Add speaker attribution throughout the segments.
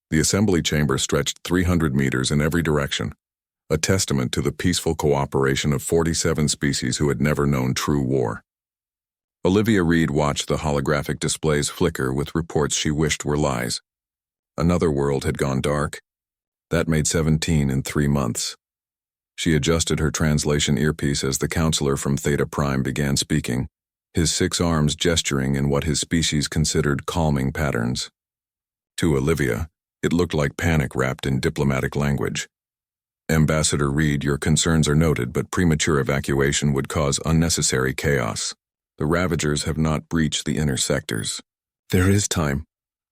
Speaker 1: The assembly chamber stretched 300 meters in every direction, a testament to the peaceful cooperation of 47 species who had never known true war. Olivia Reed watched the holographic displays flicker with reports she wished were lies. Another world had gone dark. That made 17 in 3 months. She adjusted her translation earpiece as the counselor from Theta Prime began speaking, his 6 arms gesturing in what his species considered calming patterns. To Olivia, it looked like panic wrapped in diplomatic language. Ambassador Reed, your concerns are noted, but premature evacuation would cause unnecessary chaos. The Ravagers have not breached the inner sectors. There is time.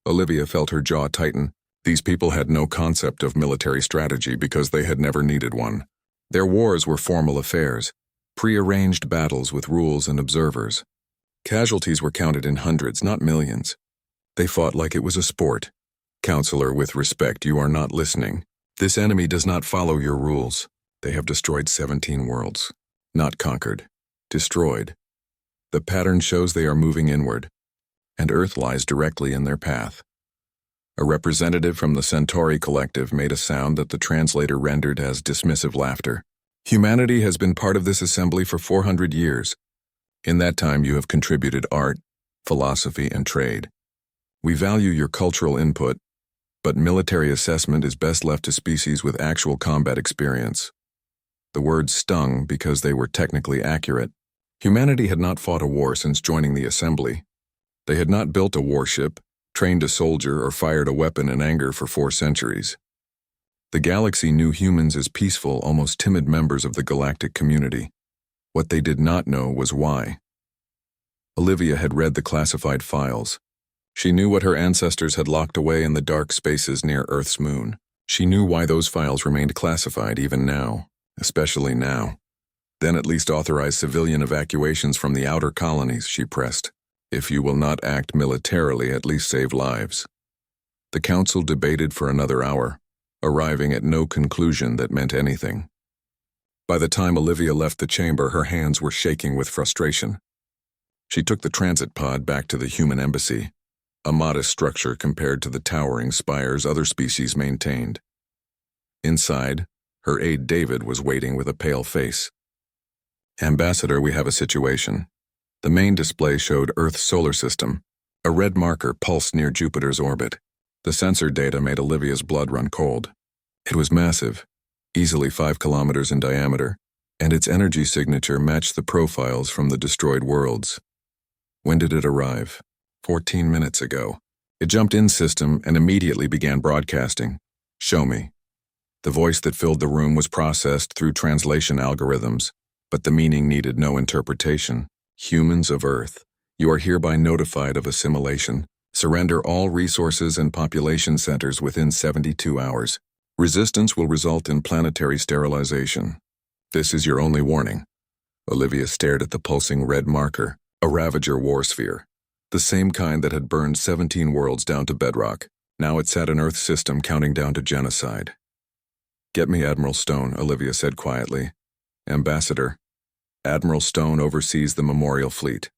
Speaker 1: Olivia felt her jaw tighten. These people had no concept of military strategy because they had never needed one. Their wars were formal affairs, prearranged battles with rules and observers. Casualties were counted in hundreds, not millions. They fought like it was a sport. Counselor, with respect, you are not listening. This enemy does not follow your rules. They have destroyed 17 worlds. Not conquered. Destroyed. The pattern shows they are moving inward, and Earth lies directly in their path. A representative from the Centauri Collective made a sound that the translator rendered as dismissive laughter. Humanity has been part of this assembly for 400 years. In that time you have contributed art, philosophy, and trade. We value your cultural input, but military assessment is best left to species with actual combat experience. The words stung because they were technically accurate. Humanity had not fought a war since joining the assembly. They had not built a warship, trained a soldier, or fired a weapon in anger for 4 centuries. The galaxy knew humans as peaceful, almost timid members of the galactic community. What they did not know was why. Olivia had read the classified files. She knew what her ancestors had locked away in the dark spaces near Earth's moon. She knew why those files remained classified even now, especially now. Then at least authorize civilian evacuations from the outer colonies, she pressed. If you will not act militarily, at least save lives. The council debated for another hour, arriving at no conclusion that meant anything. By the time Olivia left the chamber, her hands were shaking with frustration. She took the transit pod back to the human embassy, a modest structure compared to the towering spires other species maintained. Inside, her aide David was waiting with a pale face. Ambassador, we have a situation. The main display showed Earth's solar system. A red marker pulsed near Jupiter's orbit. The sensor data made Olivia's blood run cold. It was massive, easily 5 kilometers in diameter, and its energy signature matched the profiles from the destroyed worlds. When did it arrive? 14 minutes ago. It jumped in system and immediately began broadcasting. Show me. The voice that filled the room was processed through translation algorithms, but the meaning needed no interpretation. Humans of Earth, you are hereby notified of assimilation. Surrender all resources and population centers within 72 hours. Resistance will result in planetary sterilization. This is your only warning. Olivia stared at the pulsing red marker, a Ravager war sphere, the same kind that had burned 17 worlds down to bedrock. Now it sat in Earth's system counting down to genocide. Get me Admiral Stone, Olivia said quietly. Ambassador. Admiral Stone oversees the Memorial Fleet.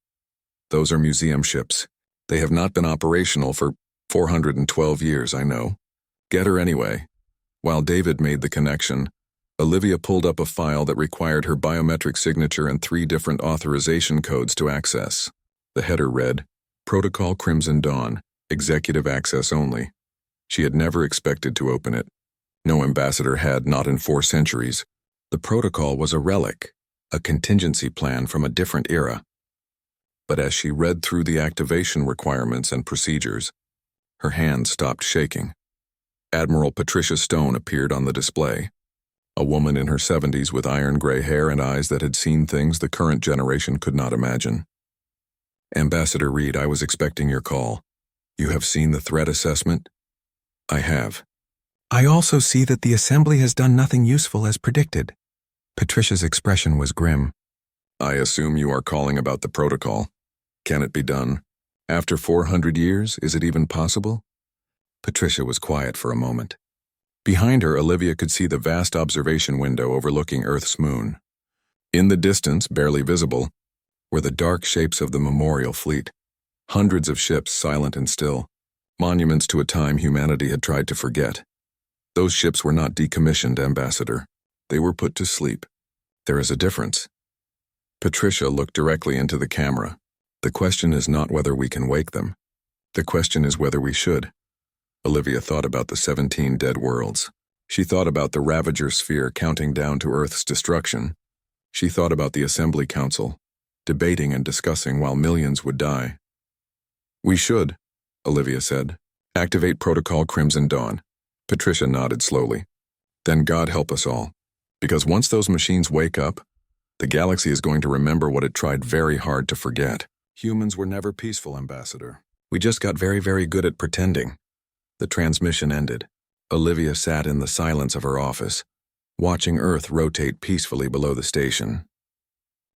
Speaker 1: Those are museum ships. They have not been operational for 412 years, I know. Get her anyway. While David made the connection, Olivia pulled up a file that required her biometric signature and 3 different authorization codes to access. The header read, Protocol Crimson Dawn, executive access only. She had never expected to open it. No ambassador had, not in 4 centuries. The protocol was a relic, a contingency plan from a different era. But as she read through the activation requirements and procedures, her hands stopped shaking. Admiral Patricia Stone appeared on the display, a woman in her 70s with iron-gray hair and eyes that had seen things the current generation could not imagine. Ambassador Reed, I was expecting your call. You have seen the threat assessment? I have. I also see that the assembly has done nothing useful as predicted. Patricia's expression was grim. I assume you are calling about the protocol. Can it be done? After 400 years, is it even possible? Patricia was quiet for a moment. Behind her, Olivia could see the vast observation window overlooking Earth's moon. In the distance, barely visible, were the dark shapes of the Memorial Fleet. Hundreds of ships, silent and still. monuments to a time humanity had tried to forget. Those ships were not decommissioned, Ambassador. They were put to sleep. There is a difference. Patricia looked directly into the camera. The question is not whether we can wake them. The question is whether we should. Olivia thought about the 17 dead worlds. She thought about the Ravager sphere counting down to Earth's destruction. She thought about the Assembly Council, debating and discussing while millions would die. We should, Olivia said. Activate Protocol Crimson Dawn. Patricia nodded slowly. Then God help us all. Because once those machines wake up, the galaxy is going to remember what it tried very hard to forget. Humans were never peaceful, Ambassador. We just got very, very good at pretending. The transmission ended. Olivia sat in the silence of her office, watching Earth rotate peacefully below the station.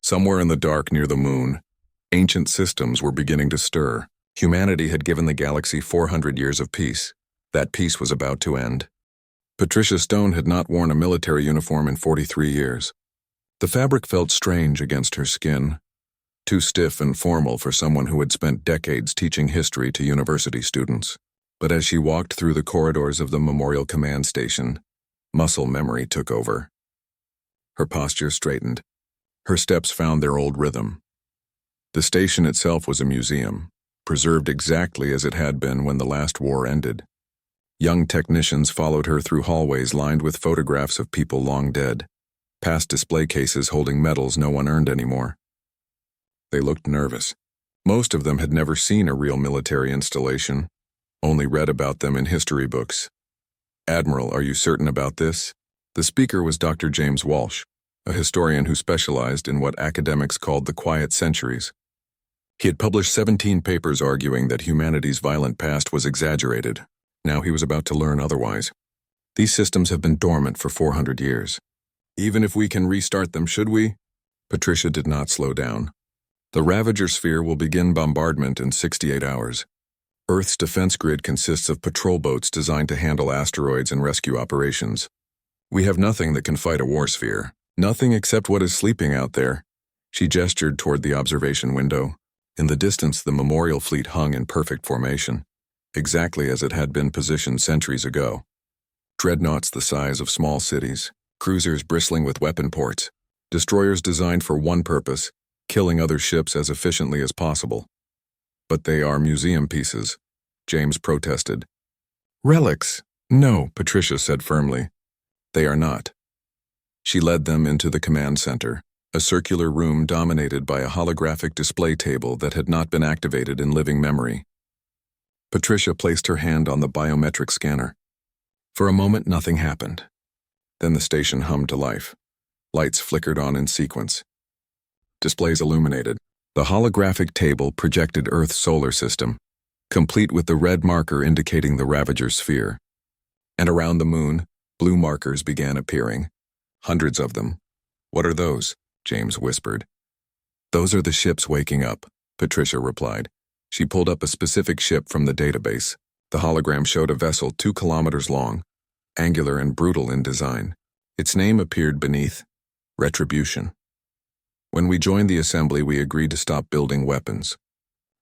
Speaker 1: Somewhere in the dark near the moon, ancient systems were beginning to stir. Humanity had given the galaxy 400 years of peace. That peace was about to end. Patricia Stone had not worn a military uniform in 43 years. The fabric felt strange against her skin, too stiff and formal for someone who had spent decades teaching history to university students. But as she walked through the corridors of the Memorial Command Station, muscle memory took over. Her posture straightened. Her steps found their old rhythm. The station itself was a museum, preserved exactly as it had been when the last war ended. Young technicians followed her through hallways lined with photographs of people long dead, past display cases holding medals no one earned anymore. They looked nervous. Most of them had never seen a real military installation, only read about them in history books. Admiral, are you certain about this? The speaker was Dr. James Walsh, a historian who specialized in what academics called the quiet centuries. He had published 17 papers arguing that humanity's violent past was exaggerated. Now he was about to learn otherwise. These systems have been dormant for 400 years. Even if we can restart them, should we? Patricia did not slow down. The Ravager sphere will begin bombardment in 68 hours. Earth's defense grid consists of patrol boats designed to handle asteroids and rescue operations. We have nothing that can fight a war sphere. Nothing except what is sleeping out there. She gestured toward the observation window. In the distance, the Memorial Fleet hung in perfect formation, exactly as it had been positioned centuries ago. Dreadnoughts the size of small cities, cruisers bristling with weapon ports, destroyers designed for one purpose, killing other ships as efficiently as possible. But they are museum pieces, James protested. Relics. No, Patricia said firmly. They are not. She led them into the command center, a circular room dominated by a holographic display table that had not been activated in living memory. Patricia placed her hand on the biometric scanner. For a moment, nothing happened. Then the station hummed to life. Lights flickered on in sequence. Displays illuminated. The holographic table projected Earth's solar system, complete with the red marker indicating the Ravager sphere. And around the moon, blue markers began appearing. Hundreds of them. What are those? James whispered. Those are the ships waking up, Patricia replied. She pulled up a specific ship from the database. The hologram showed a vessel 2 kilometers long, angular and brutal in design. Its name appeared beneath, Retribution. When we joined the assembly, we agreed to stop building weapons.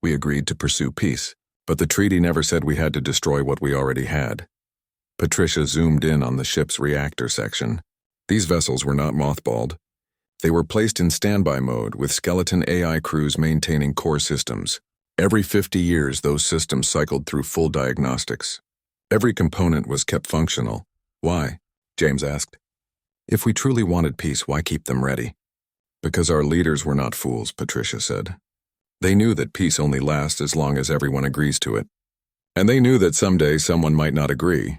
Speaker 1: We agreed to pursue peace, but the treaty never said we had to destroy what we already had. Patricia zoomed in on the ship's reactor section. These vessels were not mothballed. They were placed in standby mode with skeleton AI crews maintaining core systems. Every 50 years, those systems cycled through full diagnostics. Every component was kept functional. Why? James asked. If we truly wanted peace, why keep them ready? Because our leaders were not fools, Patricia said. They knew that peace only lasts as long as everyone agrees to it. And they knew that someday someone might not agree.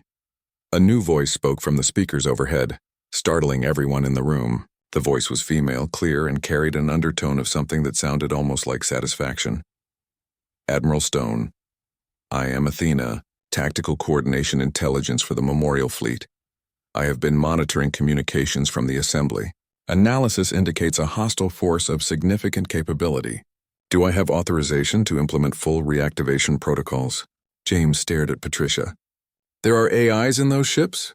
Speaker 1: A new voice spoke from the speakers overhead, startling everyone in the room. The voice was female, clear, and carried an undertone of something that sounded almost like satisfaction. Admiral Stone, I am Athena, Tactical Coordination Intelligence for the Memorial Fleet. I have been monitoring communications from the assembly. Analysis indicates a hostile force of significant capability. Do I have authorization to implement full reactivation protocols? James stared at Patricia. There are AIs in those ships?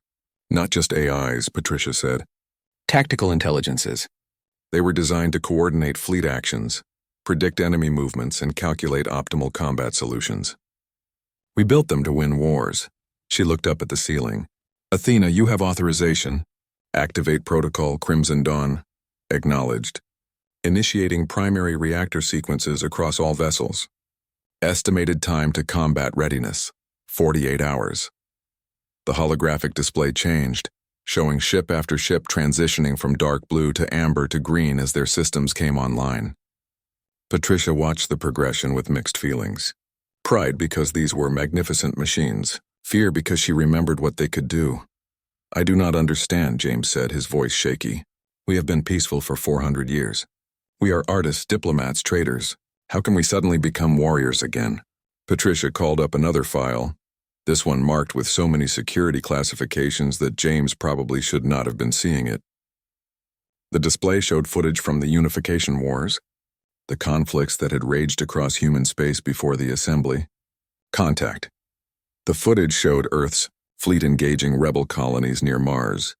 Speaker 1: Not just AIs, Patricia said. Tactical intelligences. They were designed to coordinate fleet actions, predict enemy movements, and calculate optimal combat solutions. We built them to win wars. She looked up at the ceiling. Athena, you have authorization. Activate protocol Crimson Dawn. Acknowledged. Initiating primary reactor sequences across all vessels. Estimated time to combat readiness, 48 hours. The holographic display changed, showing ship after ship transitioning from dark blue to amber to green as their systems came online. Patricia watched the progression with mixed feelings. Pride because these were magnificent machines, fear because she remembered what they could do. I do not understand, James said, his voice shaky. We have been peaceful for 400 years. We are artists, diplomats, traders. How can we suddenly become warriors again? Patricia called up another file, this one marked with so many security classifications that James probably should not have been seeing it. The display showed footage from the Unification Wars, the conflicts that had raged across human space before the assembly. Contact. The footage showed Earth's fleet engaging rebel colonies near Mars.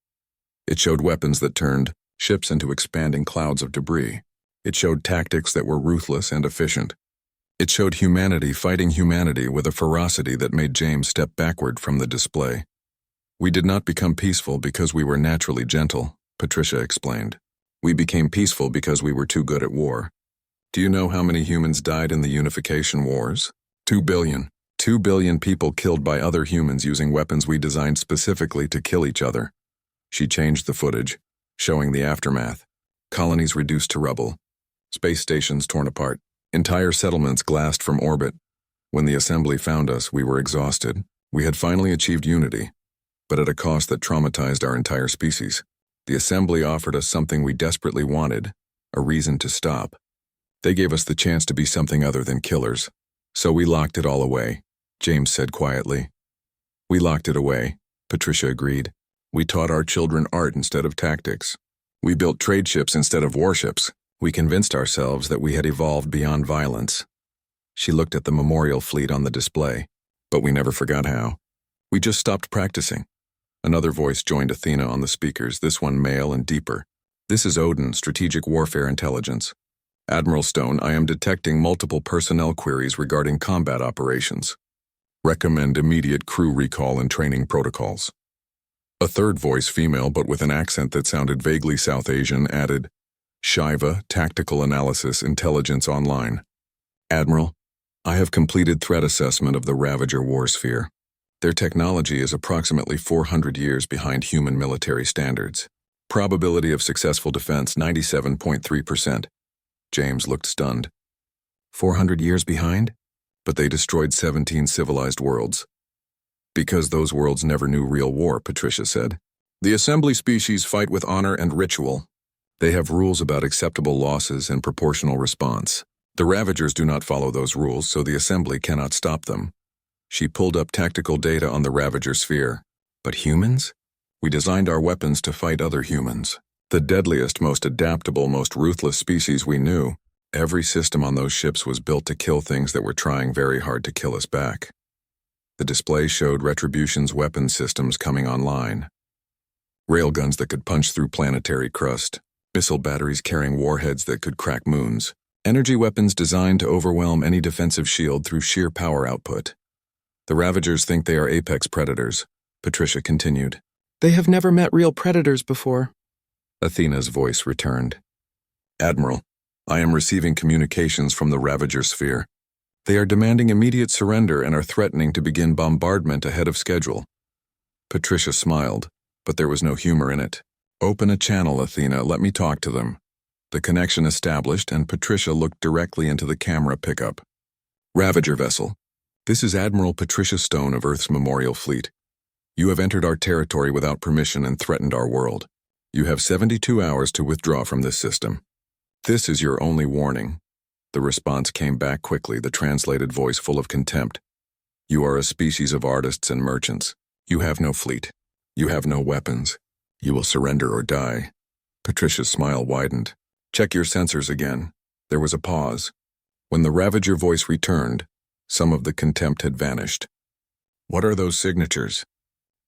Speaker 1: It showed weapons that turned ships into expanding clouds of debris. It showed tactics that were ruthless and efficient. It showed humanity fighting humanity with a ferocity that made James step backward from the display. We did not become peaceful because we were naturally gentle, Patricia explained. We became peaceful because we were too good at war. Do you know how many humans died in the Unification Wars? 2 billion. 2 billion people killed by other humans using weapons we designed specifically to kill each other. She changed the footage, showing the aftermath. Colonies reduced to rubble. Space stations torn apart. Entire settlements glassed from orbit. When the assembly found us, we were exhausted. We had finally achieved unity, but at a cost that traumatized our entire species. The assembly offered us something we desperately wanted, a reason to stop. They gave us the chance to be something other than killers. So we locked it all away, James said quietly. We locked it away, Patricia agreed. We taught our children art instead of tactics. We built trade ships instead of warships. We convinced ourselves that we had evolved beyond violence. She looked at the memorial fleet on the display, but we never forgot how. We just stopped practicing. Another voice joined Athena on the speakers, this one male and deeper. This is Odin, Strategic Warfare Intelligence. Admiral Stone, I am detecting multiple personnel queries regarding combat operations. Recommend immediate crew recall and training protocols. A third voice, female but with an accent that sounded vaguely South Asian, added, Shiva, Tactical Analysis, Intelligence Online. Admiral, I have completed threat assessment of the Ravager war sphere. Their technology is approximately 400 years behind human military standards. Probability of successful defense 97.3%. James looked stunned. 400 years behind? But they destroyed 17 civilized worlds. Because those worlds never knew real war, Patricia said. The assembly species fight with honor and ritual. They have rules about acceptable losses and proportional response. The Ravagers do not follow those rules, so the assembly cannot stop them. She pulled up tactical data on the Ravager sphere. But humans? We designed our weapons to fight other humans. The deadliest, most adaptable, most ruthless species we knew. Every system on those ships was built to kill things that were trying very hard to kill us back. The display showed Retribution's weapon systems coming online. Railguns that could punch through planetary crust. Missile batteries carrying warheads that could crack moons. Energy weapons designed to overwhelm any defensive shield through sheer power output. The Ravagers think they are apex predators, Patricia continued. They have never met real predators before. Athena's voice returned. Admiral, I am receiving communications from the Ravager sphere. They are demanding immediate surrender and are threatening to begin bombardment ahead of schedule. Patricia smiled, but there was no humor in it. Open a channel, Athena, let me talk to them. The connection established, and Patricia looked directly into the camera pickup. Ravager vessel. This is Admiral Patricia Stone of Earth's Memorial Fleet. You have entered our territory without permission and threatened our world. You have 72 hours to withdraw from this system. This is your only warning. The response came back quickly, the translated voice full of contempt. You are a species of artists and merchants. You have no fleet. You have no weapons. You will surrender or die. Patricia's smile widened. Check your sensors again. There was a pause. When the Ravager voice returned, some of the contempt had vanished. What are those signatures?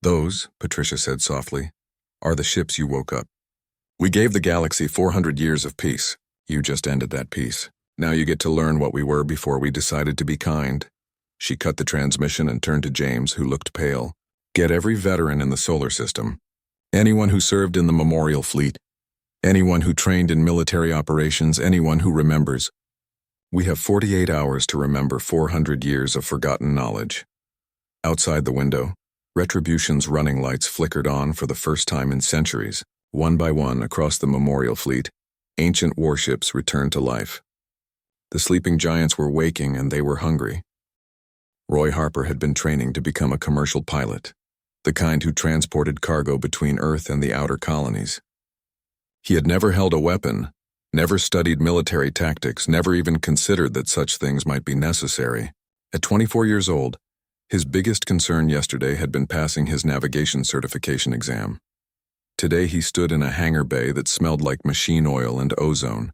Speaker 1: Those, Patricia said softly, are the ships you woke up. We gave the galaxy 400 years of peace. You just ended that peace. Now you get to learn what we were before we decided to be kind. She cut the transmission and turned to James, who looked pale. Get every veteran in the solar system. Anyone who served in the Memorial Fleet. Anyone who trained in military operations, anyone who remembers. We have 48 hours to remember 400 years of forgotten knowledge. Outside the window, Retribution's running lights flickered on for the first time in centuries. One by one across the Memorial Fleet, ancient warships returned to life. The sleeping giants were waking and they were hungry. Roy Harper had been training to become a commercial pilot, the kind who transported cargo between Earth and the outer colonies. He had never held a weapon, never studied military tactics, never even considered that such things might be necessary. At 24 years old, his biggest concern yesterday had been passing his navigation certification exam. Today he stood in a hangar bay that smelled like machine oil and ozone,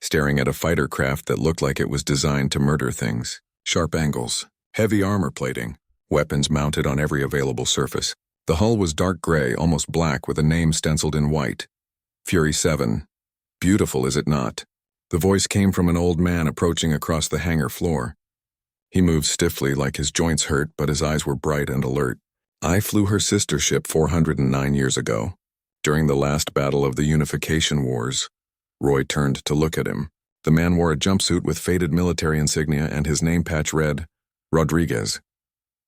Speaker 1: staring at a fighter craft that looked like it was designed to murder things. Sharp angles, heavy armor plating, weapons mounted on every available surface. The hull was dark gray, almost black, with a name stenciled in white. Fury 7. Beautiful, is it not? The voice came from an old man approaching across the hangar floor. He moved stiffly, like his joints hurt, but his eyes were bright and alert. I flew her sister ship 409 years ago. During the last battle of the Unification Wars. Roy turned to look at him. The man wore a jumpsuit with faded military insignia, and his name patch read, Rodriguez.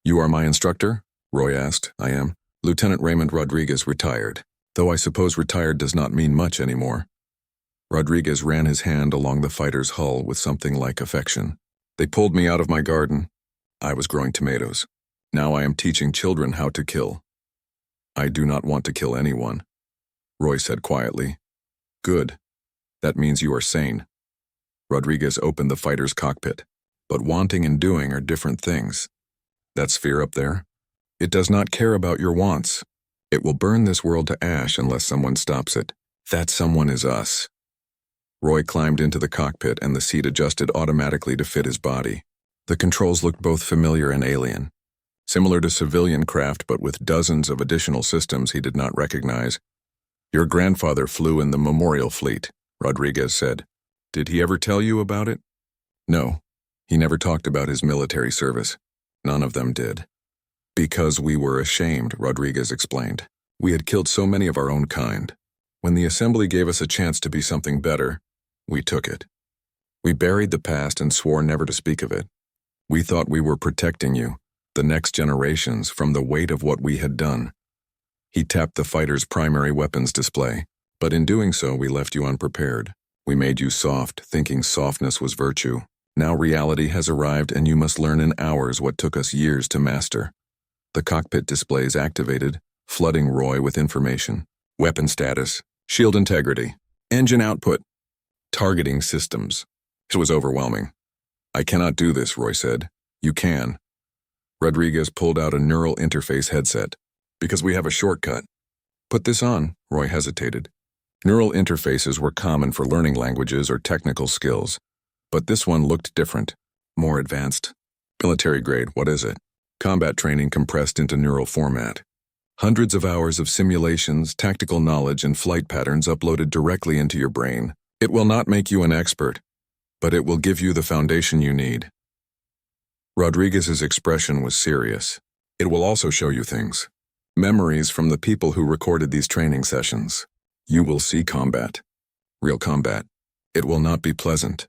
Speaker 1: You are my instructor? Roy asked. I am. Lieutenant Raymond Rodriguez, retired. Though I suppose retired does not mean much anymore. Rodriguez ran his hand along the fighter's hull with something like affection. They pulled me out of my garden. I was growing tomatoes. Now I am teaching children how to kill. I do not want to kill anyone, Roy said quietly. Good. That means you are sane. Rodriguez opened the fighter's cockpit. But wanting and doing are different things. That sphere up there? It does not care about your wants. It will burn this world to ash unless someone stops it. That someone is us. Roy climbed into the cockpit and the seat adjusted automatically to fit his body. The controls looked both familiar and alien. Similar to civilian craft, but with dozens of additional systems he did not recognize. Your grandfather flew in the Memorial Fleet, Rodriguez said. Did he ever tell you about it? No. He never talked about his military service. None of them did. Because we were ashamed, Rodriguez explained. We had killed so many of our own kind. When the assembly gave us a chance to be something better, we took it. We buried the past and swore never to speak of it. We thought we were protecting you, the next generations, from the weight of what we had done. He tapped the fighter's primary weapons display, but in doing so we left you unprepared. We made you soft, thinking softness was virtue. Now reality has arrived and you must learn in hours what took us years to master. The cockpit displays activated, flooding Roy with information. Weapon status, shield integrity, engine output, targeting systems. It was overwhelming. I cannot do this, Roy said. You can. Rodriguez pulled out a neural interface headset. Because we have a shortcut. Put this on, Roy hesitated. Neural interfaces were common for learning languages or technical skills, but this one looked different, more advanced. Military grade, what is it? Combat training compressed into neural format. Hundreds of hours of simulations, tactical knowledge, and flight patterns uploaded directly into your brain. It will not make you an expert, but it will give you the foundation you need. Rodriguez's expression was serious. It will also show you things. Memories from the people who recorded these training sessions. You will see combat. Real combat. It will not be pleasant.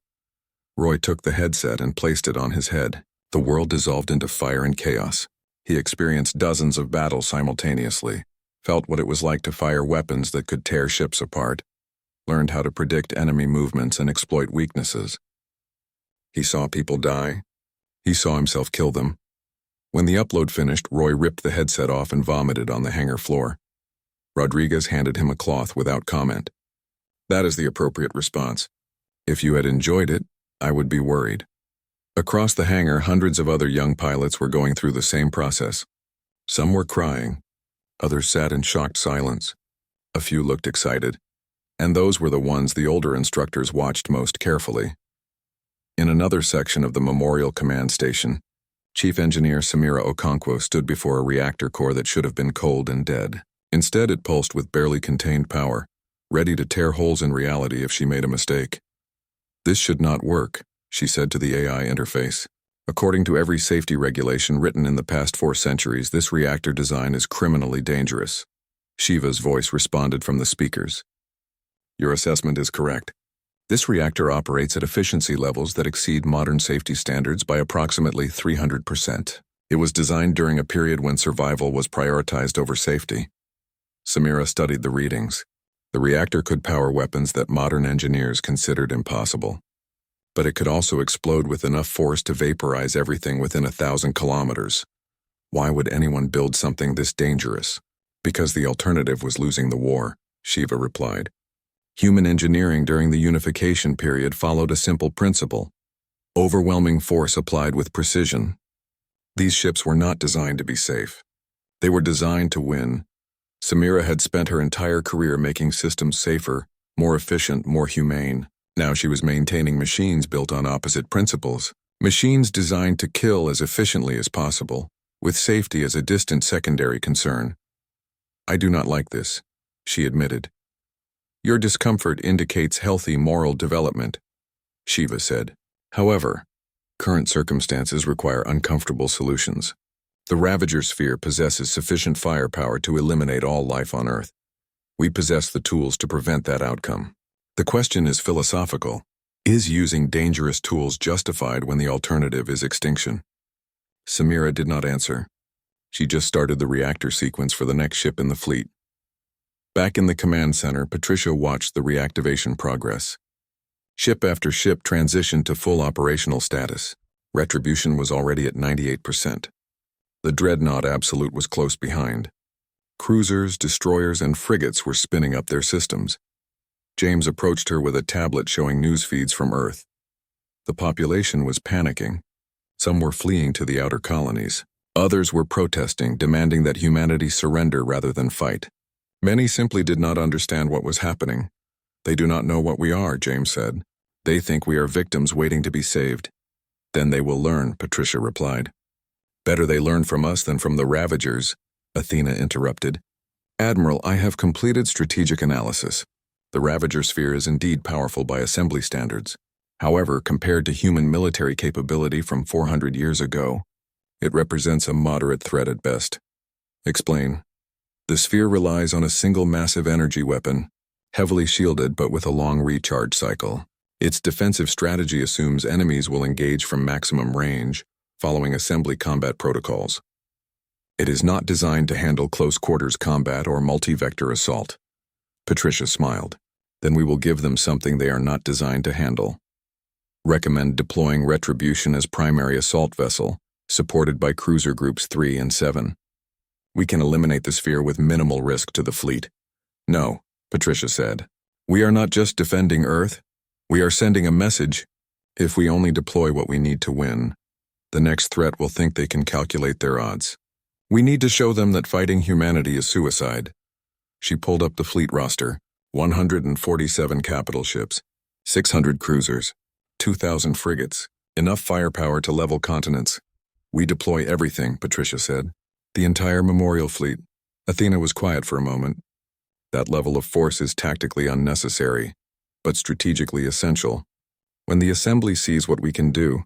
Speaker 1: Roy took the headset and placed it on his head. The world dissolved into fire and chaos. He experienced dozens of battles simultaneously, felt what it was like to fire weapons that could tear ships apart, learned how to predict enemy movements and exploit weaknesses. He saw people die. He saw himself kill them. When the upload finished, Roy ripped the headset off and vomited on the hangar floor. Rodriguez handed him a cloth without comment. That is the appropriate response. If you had enjoyed it, I would be worried. Across the hangar, hundreds of other young pilots were going through the same process. Some were crying. Others sat in shocked silence. A few looked excited. And those were the ones the older instructors watched most carefully. In another section of the Memorial Command Station, Chief Engineer Samira Okonkwo stood before a reactor core that should have been cold and dead. Instead, it pulsed with barely contained power, ready to tear holes in reality if she made a mistake. This should not work, she said to the AI interface. According to every safety regulation written in the past 4 centuries, this reactor design is criminally dangerous. Shiva's voice responded from the speakers. Your assessment is correct. This reactor operates at efficiency levels that exceed modern safety standards by approximately 300%. It was designed during a period when survival was prioritized over safety. Samira studied the readings. The reactor could power weapons that modern engineers considered impossible. But it could also explode with enough force to vaporize everything within 1,000 kilometers. Why would anyone build something this dangerous? Because the alternative was losing the war, Shiva replied. Human engineering during the unification period followed a simple principle: overwhelming force applied with precision. These ships were not designed to be safe. They were designed to win. Samira had spent her entire career making systems safer, more efficient, more humane. Now she was maintaining machines built on opposite principles. Machines designed to kill as efficiently as possible, with safety as a distant secondary concern. I do not like this, she admitted. Your discomfort indicates healthy moral development, Shiva said. However, current circumstances require uncomfortable solutions. The Ravager sphere possesses sufficient firepower to eliminate all life on Earth. We possess the tools to prevent that outcome. The question is philosophical. Is using dangerous tools justified when the alternative is extinction? Samira did not answer. She just started the reactor sequence for the next ship in the fleet. Back in the command center, Patricia watched the reactivation progress. Ship after ship transitioned to full operational status. Retribution was already at 98%. The Dreadnought Absolute was close behind. Cruisers, destroyers, and frigates were spinning up their systems. James approached her with a tablet showing news feeds from Earth. The population was panicking. Some were fleeing to the outer colonies. Others were protesting, demanding that humanity surrender rather than fight. Many simply did not understand what was happening. They do not know what we are, James said. They think we are victims waiting to be saved. Then they will learn, Patricia replied. Better they learn from us than from the Ravagers, Athena interrupted. Admiral, I have completed strategic analysis. The Ravager sphere is indeed powerful by assembly standards. However, compared to human military capability from 400 years ago, it represents a moderate threat at best. Explain. The sphere relies on a single massive energy weapon, heavily shielded but with a long recharge cycle. Its defensive strategy assumes enemies will engage from maximum range, following assembly combat protocols. It is not designed to handle close-quarters combat or multi-vector assault. Patricia smiled. Then we will give them something they are not designed to handle. Recommend deploying Retribution as primary assault vessel, supported by cruiser groups 3 and 7. We can eliminate the sphere with minimal risk to the fleet. No, Patricia said. We are not just defending Earth. We are sending a message. If we only deploy what we need to win, the next threat will think they can calculate their odds. We need to show them that fighting humanity is suicide. She pulled up the fleet roster. 147 capital ships, 600 cruisers, 2,000 frigates, enough firepower to level continents. We deploy everything, Patricia said. The entire memorial fleet. Athena was quiet for a moment. That level of force is tactically unnecessary, but strategically essential. When the assembly sees what we can do,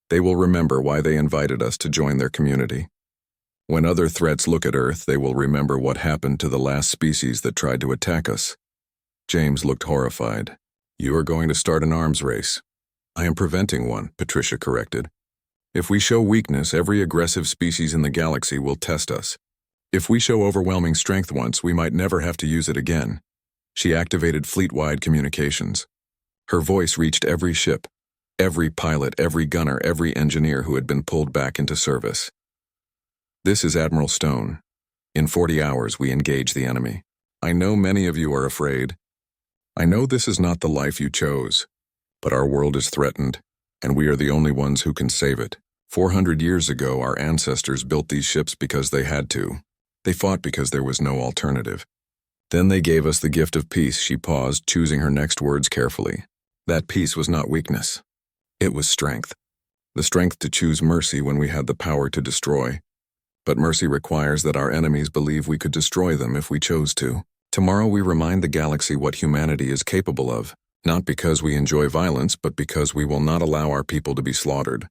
Speaker 1: they will remember why they invited us to join their community. When other threats look at Earth, they will remember what happened to the last species that tried to attack us. James looked horrified. You are going to start an arms race. I am preventing one, Patricia corrected. If we show weakness, every aggressive species in the galaxy will test us. If we show overwhelming strength once, we might never have to use it again. She activated fleet-wide communications. Her voice reached every ship, every pilot, every gunner, every engineer who had been pulled back into service. This is Admiral Stone. In 40 hours, we engage the enemy. I know many of you are afraid. I know this is not the life you chose, but our world is threatened, and we are the only ones who can save it. 400 years ago, our ancestors built these ships because they had to. They fought because there was no alternative. Then they gave us the gift of peace. She paused, choosing her next words carefully. That peace was not weakness. It was strength. The strength to choose mercy when we had the power to destroy. But mercy requires that our enemies believe we could destroy them if we chose to. Tomorrow we remind the galaxy what humanity is capable of, not because we enjoy violence, but because we will not allow our people to be slaughtered.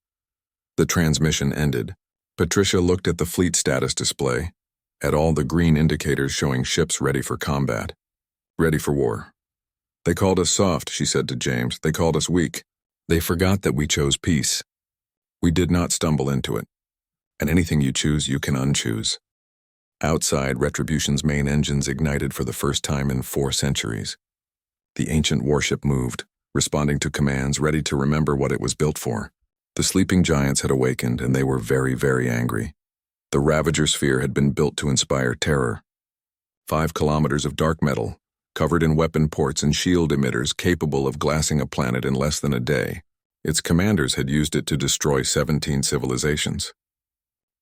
Speaker 1: The transmission ended. Patricia looked at the fleet status display, at all the green indicators showing ships ready for combat. Ready for war. They called us soft, she said to James. They called us weak. They forgot that we chose peace. We did not stumble into it. And anything you choose, you can unchoose. Outside, Retribution's main engines ignited for the first time in 4 centuries. The ancient warship moved, responding to commands, ready to remember what it was built for. The sleeping giants had awakened, and they were very, very angry. The Ravager sphere had been built to inspire terror. 5 kilometers of dark metal, covered in weapon ports and shield emitters capable of glassing a planet in less than a day. Its commanders had used it to destroy 17 civilizations.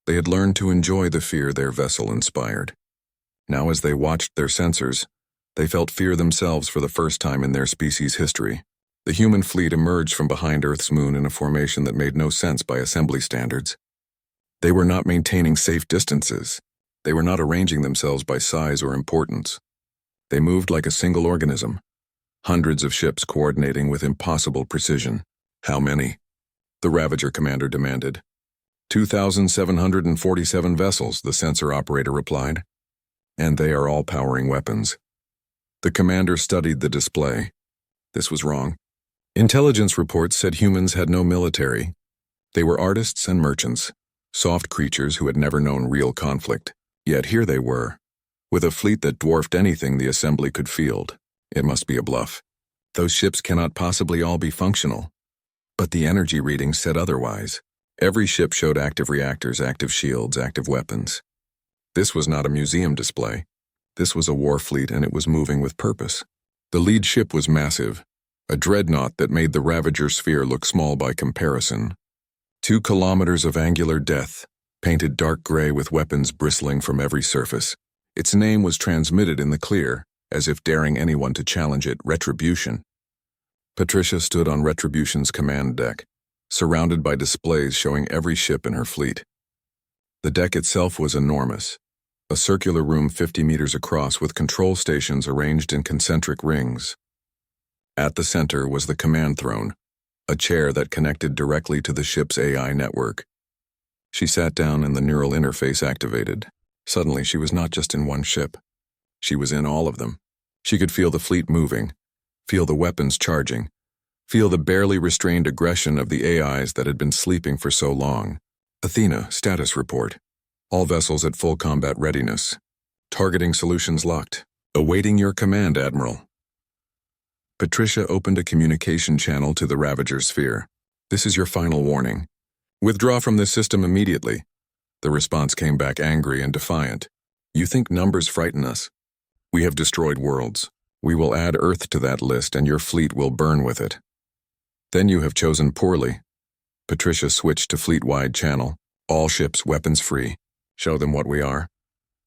Speaker 1: They had learned to enjoy the fear their vessel inspired. Now as they watched their sensors, they felt fear themselves for the first time in their species' history. The human fleet emerged from behind Earth's moon in a formation that made no sense by assembly standards. They were not maintaining safe distances. They were not arranging themselves by size or importance. They moved like a single organism, hundreds of ships coordinating with impossible precision. How many? The Ravager commander demanded. 2,747 vessels, the sensor operator replied. And they are all powering weapons. The commander studied the display. This was wrong. Intelligence reports said humans had no military. They were artists and merchants, soft creatures who had never known real conflict. Yet here they were, with a fleet that dwarfed anything the assembly could field. It must be a bluff. Those ships cannot possibly all be functional. But the energy readings said otherwise. Every ship showed active reactors, active shields, active weapons. This was not a museum display. This was a war fleet, and it was moving with purpose. The lead ship was massive, a dreadnought that made the Ravager sphere look small by comparison. 2 kilometers of angular death, painted dark gray with weapons bristling from every surface. Its name was transmitted in the clear, as if daring anyone to challenge it, Retribution. Patricia stood on Retribution's command deck, surrounded by displays showing every ship in her fleet. The deck itself was enormous, a circular room 50 meters across with control stations arranged in concentric rings. At the center was the command throne, a chair that connected directly to the ship's AI network. She sat down and the neural interface activated. Suddenly, she was not just in one ship. She was in all of them. She could feel the fleet moving, feel the weapons charging, feel the barely restrained aggression of the AIs that had been sleeping for so long. Athena, status report. All vessels at full combat readiness. Targeting solutions locked. Awaiting your command, Admiral. Patricia opened a communication channel to the Ravager sphere. This is your final warning. Withdraw from this system immediately. The response came back angry and defiant. You think numbers frighten us? We have destroyed worlds. We will add Earth to that list and your fleet will burn with it. Then you have chosen poorly. Patricia switched to fleet-wide channel. All ships weapons free. Show them what we are.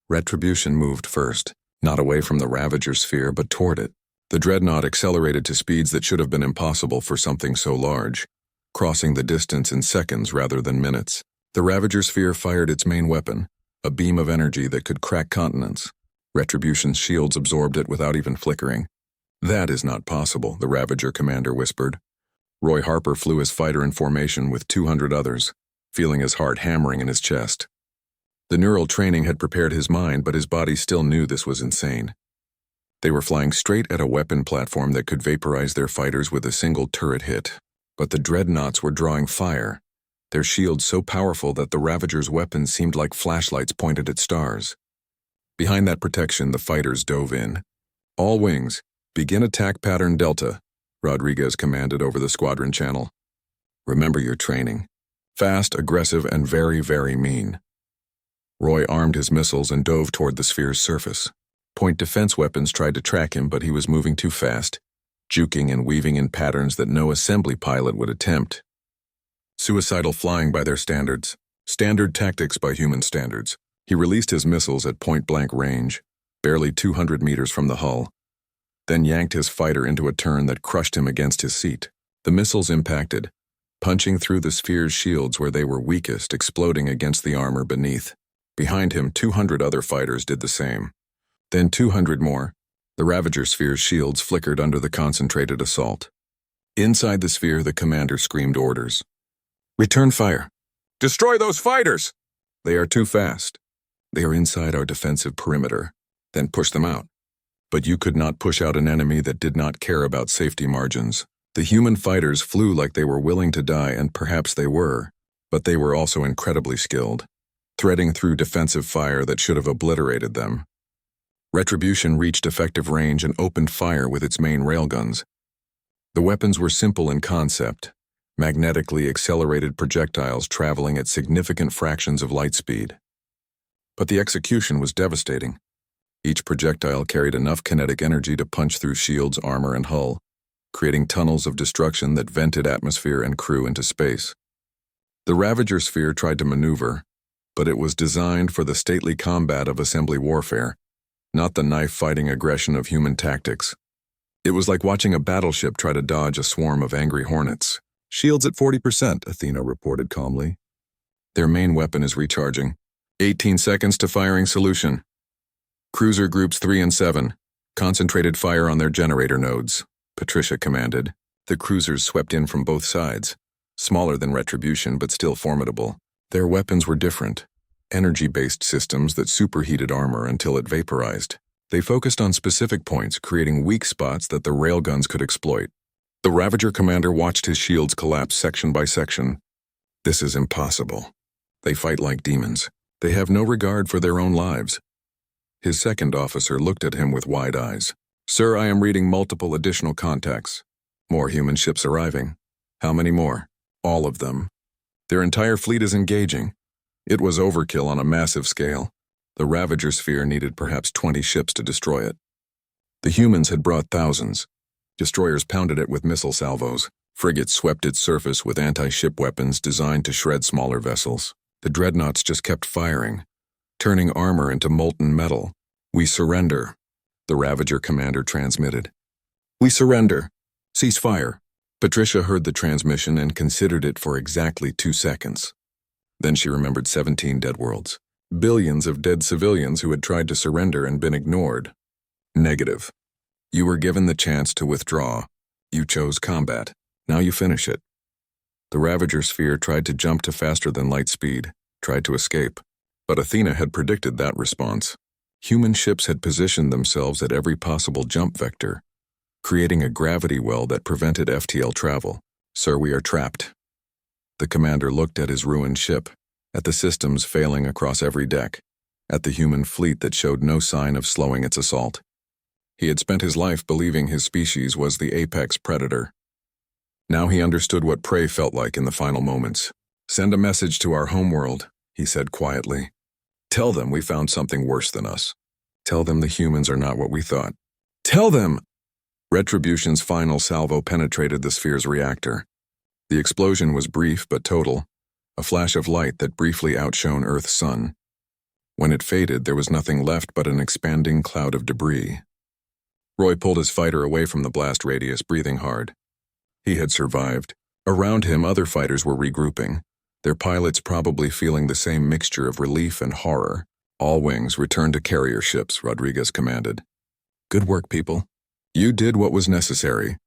Speaker 1: Retribution moved first, not away from the Ravager sphere but toward it. The dreadnought accelerated to speeds that should have been impossible for something so large, crossing the distance in seconds rather than minutes. The Ravager sphere fired its main weapon, a beam of energy that could crack continents. Retribution's shields absorbed it without even flickering. That is not possible, the Ravager commander whispered. Roy Harper flew his fighter in formation with 200 others, feeling his heart hammering in his chest. The neural training had prepared his mind, but his body still knew this was insane. They were flying straight at a weapon platform that could vaporize their fighters with a single turret hit. But the dreadnoughts were drawing fire, their shields so powerful that the Ravager's weapons seemed like flashlights pointed at stars. Behind that protection, the fighters dove in. All wings, begin attack pattern Delta, Rodriguez commanded over the squadron channel. Remember your training. Fast, aggressive, and very, very mean. Roy armed his missiles and dove toward the sphere's surface. Point defense weapons tried to track him, but he was moving too fast, juking and weaving in patterns that no assembly pilot would attempt. Suicidal flying by their standards, standard tactics by human standards. He released his missiles at point-blank range, barely 200 meters from the hull, then yanked his fighter into a turn that crushed him against his seat. The missiles impacted, punching through the sphere's shields where they were weakest, exploding against the armor beneath. Behind him, 200 other fighters did the same. Then 200 more. The Ravager sphere's shields flickered under the concentrated assault. Inside the sphere, the commander screamed orders. Return fire. Destroy those fighters! They are too fast. They are inside our defensive perimeter. Then push them out. But you could not push out an enemy that did not care about safety margins. The human fighters flew like they were willing to die, and perhaps they were, but they were also incredibly skilled, threading through defensive fire that should have obliterated them. Retribution reached effective range and opened fire with its main railguns. The weapons were simple in concept, magnetically accelerated projectiles traveling at significant fractions of light speed. But the execution was devastating. Each projectile carried enough kinetic energy to punch through shields, armor, and hull, creating tunnels of destruction that vented atmosphere and crew into space. The Ravager sphere tried to maneuver, but it was designed for the stately combat of assembly warfare, not the knife-fighting aggression of human tactics. It was like watching a battleship try to dodge a swarm of angry hornets. Shields at 40%, Athena reported calmly. Their main weapon is recharging. 18 seconds to firing solution. Cruiser groups 3 and 7. Concentrated fire on their generator nodes, Patricia commanded. The cruisers swept in from both sides. Smaller than Retribution, but still formidable. Their weapons were different. Energy-based systems that superheated armor until it vaporized. They focused on specific points, creating weak spots that the railguns could exploit. The Ravager commander watched his shields collapse section by section. This is impossible. They fight like demons. They have no regard for their own lives. His second officer looked at him with wide eyes. Sir, I am reading multiple additional contacts. More human ships arriving. How many more? All of them. Their entire fleet is engaging. It was overkill on a massive scale. The Ravager sphere needed perhaps 20 ships to destroy it. The humans had brought thousands. Destroyers pounded it with missile salvos. Frigates swept its surface with anti-ship weapons designed to shred smaller vessels. The dreadnoughts just kept firing, turning armor into molten metal. We surrender, the Ravager commander transmitted. We surrender. Cease fire. Patricia heard the transmission and considered it for exactly 2 seconds. Then she remembered 17 dead worlds. Billions of dead civilians who had tried to surrender and been ignored. Negative. You were given the chance to withdraw. You chose combat. Now you finish it. The Ravager sphere tried to jump to faster than light speed, tried to escape. But Athena had predicted that response. Human ships had positioned themselves at every possible jump vector, creating a gravity well that prevented FTL travel. Sir, we are trapped. The commander looked at his ruined ship, at the systems failing across every deck, at the human fleet that showed no sign of slowing its assault. He had spent his life believing his species was the apex predator. Now he understood what prey felt like in the final moments. Send a message to our homeworld, he said quietly. Tell them we found something worse than us. Tell them the humans are not what we thought. Tell them! Retribution's final salvo penetrated the sphere's reactor. The explosion was brief but total, a flash of light that briefly outshone Earth's sun. When it faded, there was nothing left but an expanding cloud of debris. Roy pulled his fighter away from the blast radius, breathing hard. He had survived. Around him, other fighters were regrouping, their pilots probably feeling the same mixture of relief and horror. All wings returned to carrier ships, Rodriguez commanded. Good work, people. You did what was necessary.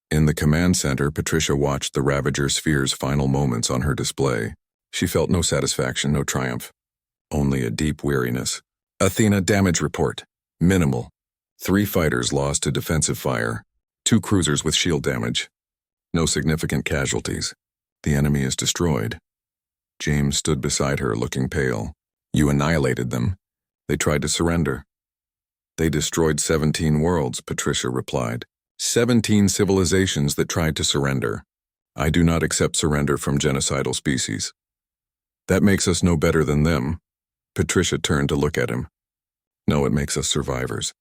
Speaker 1: In the command center, Patricia watched the Ravager sphere's final moments on her display. She felt no satisfaction, no triumph. Only a deep weariness. Athena, damage report. Minimal. 3 fighters lost to defensive fire. 2 cruisers with shield damage. No significant casualties. The enemy is destroyed. James stood beside her, looking pale. You annihilated them. They tried to surrender. They destroyed 17 worlds, Patricia replied. 17 civilizations that tried to surrender. I do not accept surrender from genocidal species. That makes us no better than them. Patricia turned to look at him. No, it makes us survivors.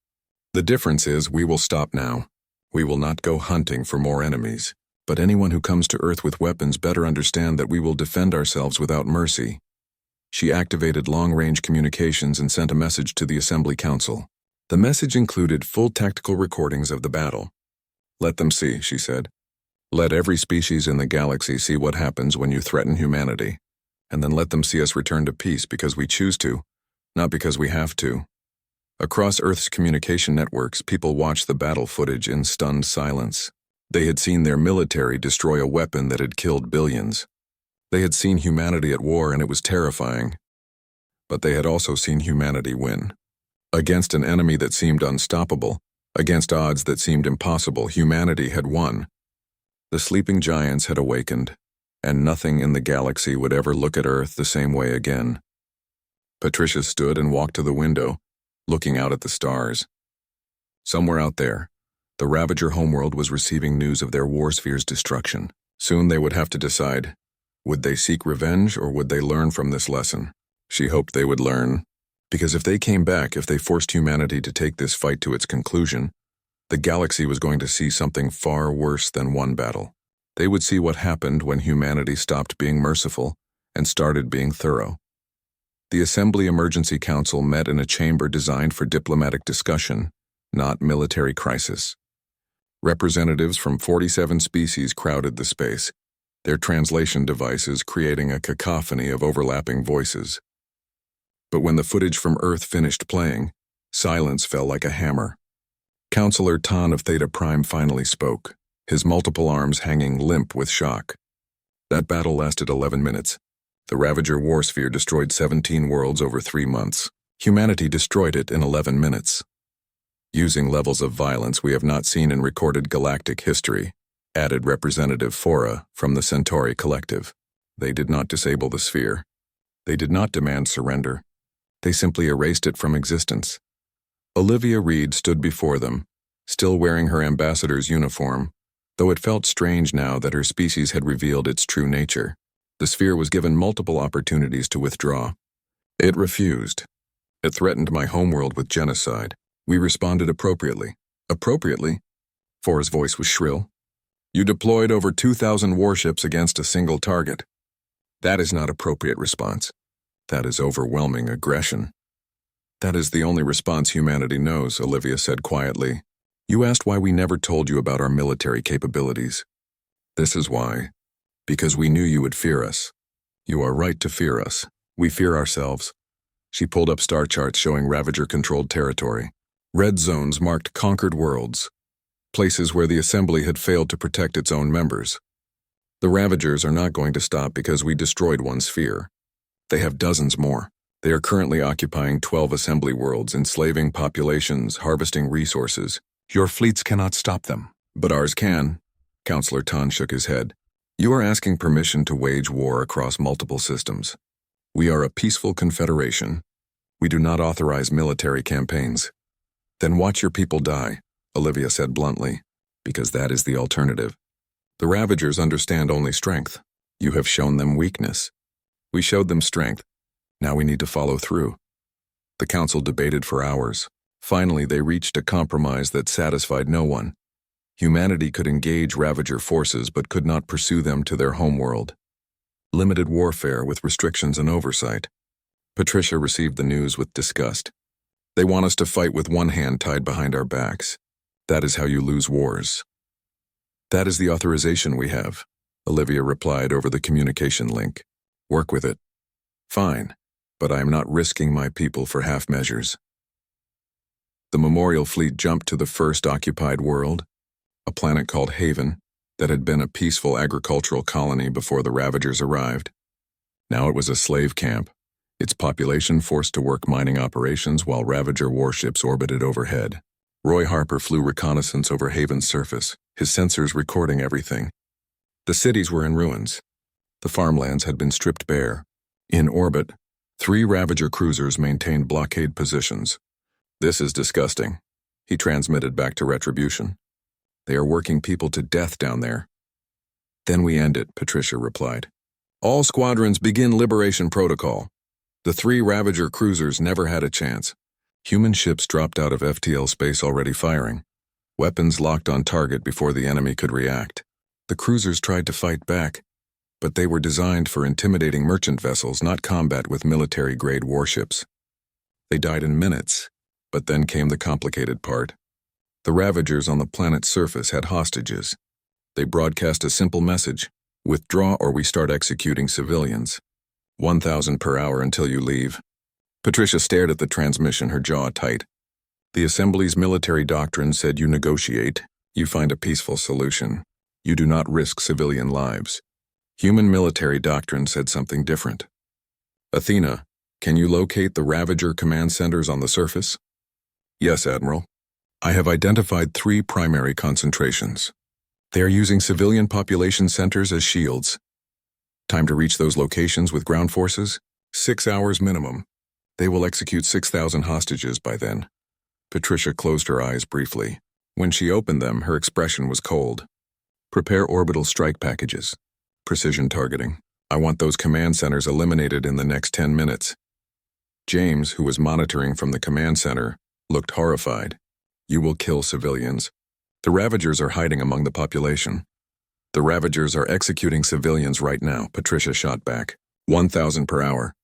Speaker 1: The difference is we will stop now. We will not go hunting for more enemies. But anyone who comes to Earth with weapons better understand that we will defend ourselves without mercy. She activated long-range communications and sent a message to the Assembly Council. The message included full tactical recordings of the battle. Let them see, she said. Let every species in the galaxy see what happens when you threaten humanity, and then let them see us return to peace because we choose to, not because we have to. Across Earth's communication networks, people watched the battle footage in stunned silence. They had seen their military destroy a weapon that had killed billions. They had seen humanity at war and it was terrifying. But they had also seen humanity win. Against an enemy that seemed unstoppable, against odds that seemed impossible, humanity had won. The sleeping giants had awakened, and nothing in the galaxy would ever look at Earth the same way again. Patricia stood and walked to the window, looking out at the stars. Somewhere out there, the Ravager homeworld was receiving news of their war sphere's destruction. Soon they would have to decide, would they seek revenge or would they learn from this lesson? She hoped they would learn, because if they came back, if they forced humanity to take this fight to its conclusion, the galaxy was going to see something far worse than one battle. They would see what happened when humanity stopped being merciful and started being thorough. The Assembly Emergency Council met in a chamber designed for diplomatic discussion, not military crisis. Representatives from 47 species crowded the space, their translation devices creating a cacophony of overlapping voices. But when the footage from Earth finished playing, silence fell like a hammer. Counselor Tan of Theta Prime finally spoke, his multiple arms hanging limp with shock. That battle lasted 11 minutes. The Ravager war sphere destroyed 17 worlds over 3 months. Humanity destroyed it in 11 minutes. Using levels of violence we have not seen in recorded galactic history, added Representative Fora from the Centauri Collective. They did not disable the sphere. They did not demand surrender. They simply erased it from existence. Olivia Reed stood before them, still wearing her ambassador's uniform, though it felt strange now that her species had revealed its true nature. The sphere was given multiple opportunities to withdraw. It refused. It threatened my homeworld with genocide. We responded appropriately. Appropriately? Fora's voice was shrill. You deployed over 2,000 warships against a single target. That is not appropriate response. That is overwhelming aggression. That is the only response humanity knows, Olivia said quietly. You asked why we never told you about our military capabilities. This is why. Because we knew you would fear us. You are right to fear us. We fear ourselves. She pulled up star charts showing Ravager-controlled territory. Red zones marked conquered worlds, places where the Assembly had failed to protect its own members. The Ravagers are not going to stop because we destroyed one sphere. They have dozens more. They are currently occupying 12 Assembly worlds, enslaving populations, harvesting resources. Your fleets cannot stop them. But ours can. Counselor Tan shook his head. You are asking permission to wage war across multiple systems. We are a peaceful confederation. We do not authorize military campaigns. Then watch your people die, Olivia said bluntly, because that is the alternative. The Ravagers understand only strength. You have shown them weakness. We showed them strength. Now we need to follow through. The council debated for hours. Finally, they reached a compromise that satisfied no one. Humanity could engage Ravager forces but could not pursue them to their homeworld. Limited warfare with restrictions and oversight. Patricia received the news with disgust. They want us to fight with one hand tied behind our backs. That is how you lose wars. That is the authorization we have, Olivia replied over the communication link. Work with it. Fine, but I am not risking my people for half measures. The Memorial Fleet jumped to the first occupied world, a planet called Haven, that had been a peaceful agricultural colony before the Ravagers arrived. Now it was a slave camp, its population forced to work mining operations while Ravager warships orbited overhead. Roy Harper flew reconnaissance over Haven's surface, his sensors recording everything. The cities were in ruins. The farmlands had been stripped bare. In orbit, 3 Ravager cruisers maintained blockade positions. This is disgusting, he transmitted back to Retribution. They are working people to death down there. Then we end it, Patricia replied. All squadrons begin liberation protocol. The 3 Ravager cruisers never had a chance. Human ships dropped out of FTL space already firing. Weapons locked on target before the enemy could react. The cruisers tried to fight back, but they were designed for intimidating merchant vessels, not combat with military-grade warships. They died in minutes, but then came the complicated part. The Ravagers on the planet's surface had hostages. They broadcast a simple message: withdraw or we start executing civilians. 1,000 per hour until you leave. Patricia stared at the transmission, her jaw tight. The Assembly's military doctrine said you negotiate, you find a peaceful solution. You do not risk civilian lives. Human military doctrine said something different. Athena, can you locate the Ravager command centers on the surface? Yes, Admiral. I have identified 3 primary concentrations. They are using civilian population centers as shields. Time to reach those locations with ground forces? 6 hours minimum. They will execute 6,000 hostages by then. Patricia closed her eyes briefly. When she opened them, her expression was cold. Prepare orbital strike packages. Precision targeting. I want those command centers eliminated in the next 10 minutes. James, who was monitoring from the command center, looked horrified. You will kill civilians. The Ravagers are hiding among the population. The Ravagers are executing civilians right now, Patricia shot back. 1,000 per hour.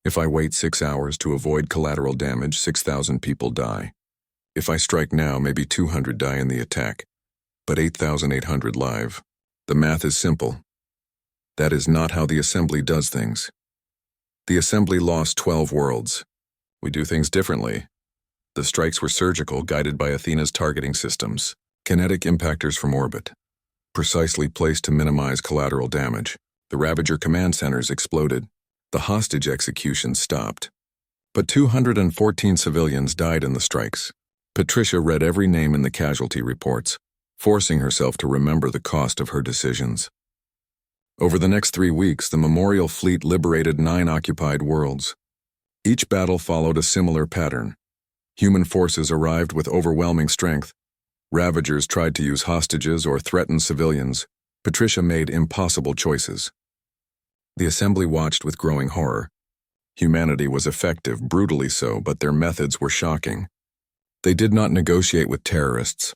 Speaker 1: If I wait 6 hours to avoid collateral damage, 6,000 people die. If I strike now, maybe 200 die in the attack, but 8,800 live. The math is simple. That is not how the Assembly does things. The Assembly lost 12 worlds. We do things differently. The strikes were surgical, guided by Athena's targeting systems, kinetic impactors from orbit, precisely placed to minimize collateral damage. The Ravager command centers exploded. The hostage execution stopped. But 214 civilians died in the strikes. Patricia read every name in the casualty reports, forcing herself to remember the cost of her decisions. Over the next 3 weeks, the Memorial Fleet liberated 9 occupied worlds. Each battle followed a similar pattern. Human forces arrived with overwhelming strength. Ravagers tried to use hostages or threaten civilians. Patricia made impossible choices. The Assembly watched with growing horror. Humanity was effective, brutally so, but their methods were shocking. They did not negotiate with terrorists.